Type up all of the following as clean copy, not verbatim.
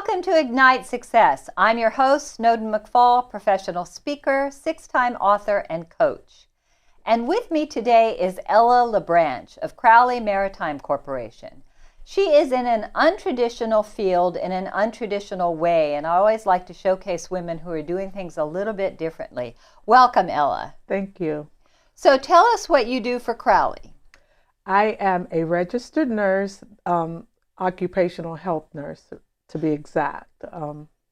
Welcome to Ignite Success. I'm your host, Snowden McFall, professional speaker, 6-time author, and coach. And with me today is Ella LaBranche of Crowley Maritime Corporation. She is in an untraditional field in an untraditional way, and I always like to showcase women who are doing things a little bit differently. Welcome, Ella. Thank you. So tell us what you do for Crowley. I am a registered nurse, occupational health nurse, to be exact.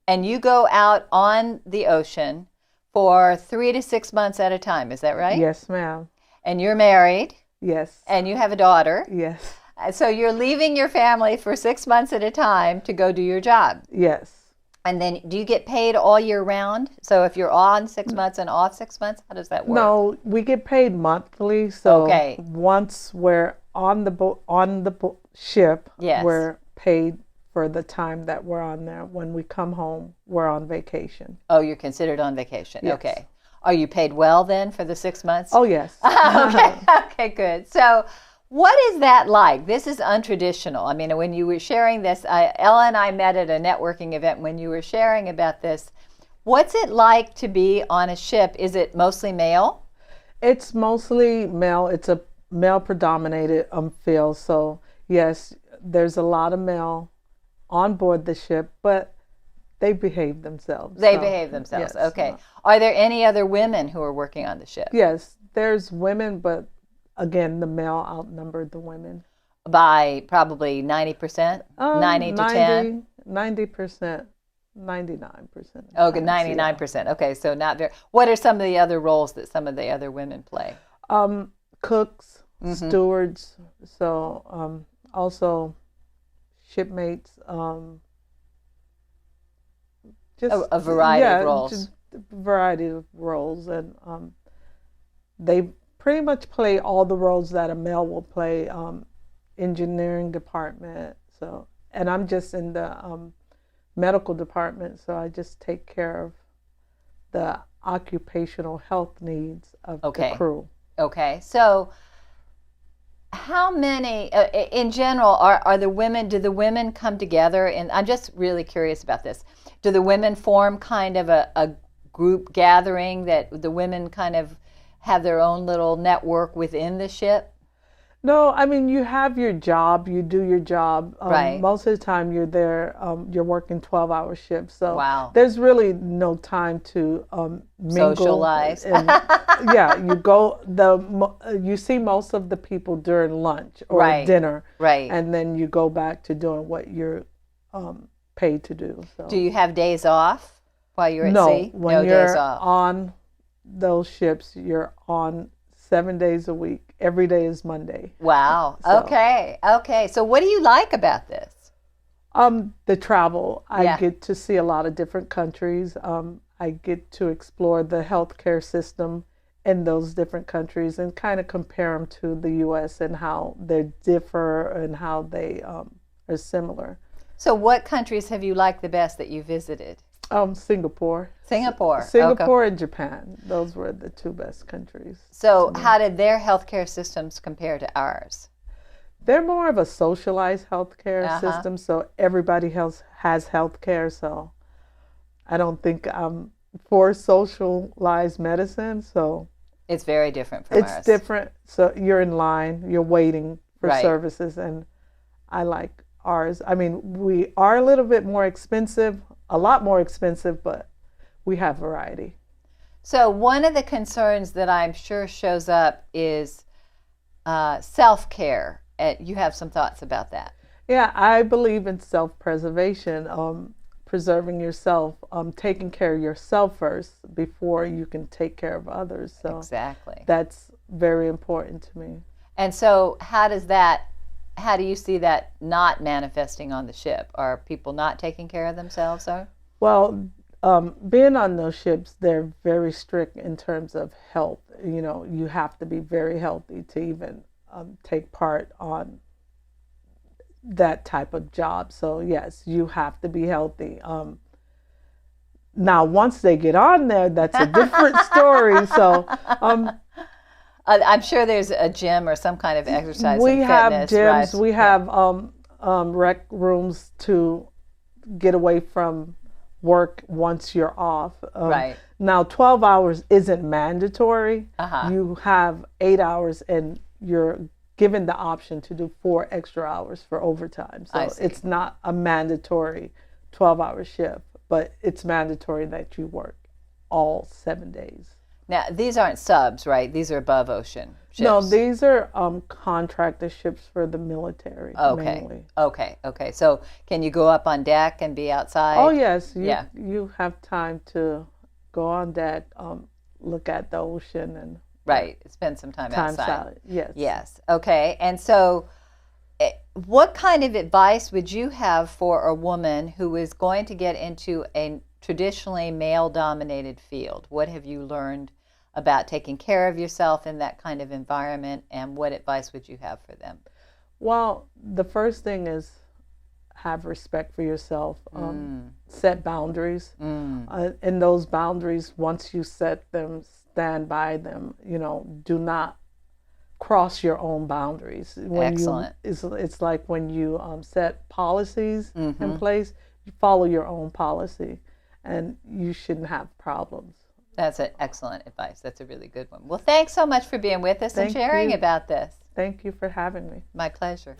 And you go out on the ocean for 3 to 6 months at a time, is that right? Yes, ma'am. And you're married. Yes. And you have a daughter. Yes. So you're leaving your family for 6 months at a time to go do your job. Yes. And then do you get paid all year round? So if you're on 6 months and off 6 months, how does that work? No, we get paid monthly. So okay. Once we're on the ship, yes. we're paid for the time that we're on there. When we come home, we're on vacation. Oh, you're considered on vacation. Yes. Okay. Are you paid well then for the 6 months? Oh, yes. Okay, good. So what is that like? This is untraditional. I mean, when you were sharing this, Ella and I met at a networking event when you were sharing about this. What's it like to be on a ship? Is it mostly male? It's mostly male. It's a male-predominated field. So, yes, there's a lot of male on board the ship, but they behave themselves. They behave themselves. Yes, okay. Are there any other women who are working on the ship? Yes, there's women, but again, the male outnumbered the women. By probably 90%? 90 to 10? 90%, 99%. Okay, 99%. Okay, so not very. What are some of the other roles that some of the other women play? Cooks, stewards, so also shipmates, just a variety of roles. Just a variety of roles, and they pretty much play all the roles that a male will play. Engineering department, so, and I'm just in the medical department, so I just take care of the occupational health needs of the crew. Okay, so how many, in general, are the women, do the women come together? And I'm just really curious about this. Do the women form kind of a group gathering that the women kind of have their own little network within the ship? No, I mean, you have your job, you do your job. Right. Most of the time you're there, you're working 12-hour shifts. So wow. There's really no time to mingle. Socialize. And, yeah, you see most of the people during lunch or right. dinner. Right. And then you go back to doing what you're paid to do. So. Do you have days off while you're at sea? When no you're days off. On those ships, you're on 7 days a week. Every day is Monday. Wow. So. Okay. So what do you like about this? The travel. Yeah. I get to see a lot of different countries. I get to explore the healthcare system in those different countries and kind of compare them to the U.S. and how they differ and how they are similar. So what countries have you liked the best that you visited? Singapore. Singapore Okay. And Japan. Those were the two best countries. So how did their healthcare systems compare to ours? They're more of a socialized healthcare system, so everybody else has healthcare. So I don't think I'm for socialized medicine. So it's very different from ours. It's different. So you're in line, you're waiting for right. services, and I like ours. I mean, we are a little bit more expensive. A lot more expensive, but we have variety. So one of the concerns that I'm sure shows up is self-care. You have some thoughts about that? Yeah, I believe in self-preservation, preserving yourself, taking care of yourself first before you can take care of others. So exactly. That's very important to me. And so how do you see that not manifesting on the ship? Are people not taking care of themselves? Well, being on those ships, they're very strict in terms of health. You know, you have to be very healthy to even take part on that type of job. So yes, you have to be healthy. Now, once they get on there, that's a different story. So I'm sure there's a gym or some kind of exercise. We and have fitness, gyms. right? We have rec rooms to get away from work once you're off. Right. Now, 12 hours isn't mandatory. Uh-huh. You have 8 hours, and you're given the option to do 4 extra hours for overtime. I So see. it's not a mandatory 12-hour shift, but it's mandatory that you work all 7 days. Now, these aren't subs, right? These are above ocean ships. No, these are contracted ships for the military mainly. Okay. So can you go up on deck and be outside? Oh, yes. Yeah. You have time to go on deck, look at the ocean, and Right. Spend some time outside. Yes. Yes. Okay. And so what kind of advice would you have for a woman who is going to get into a traditionally male-dominated field? What have you learned about taking care of yourself in that kind of environment, and what advice would you have for them? Well, the first thing is have respect for yourself. Set boundaries. And those boundaries, once you set them, stand by them. Do not cross your own boundaries. Excellent. It's like when you set policies in place, you follow your own policy, and you shouldn't have problems. That's an excellent advice. That's a really good one. Well, thanks so much for being with us and sharing about this. Thank you for having me. My pleasure.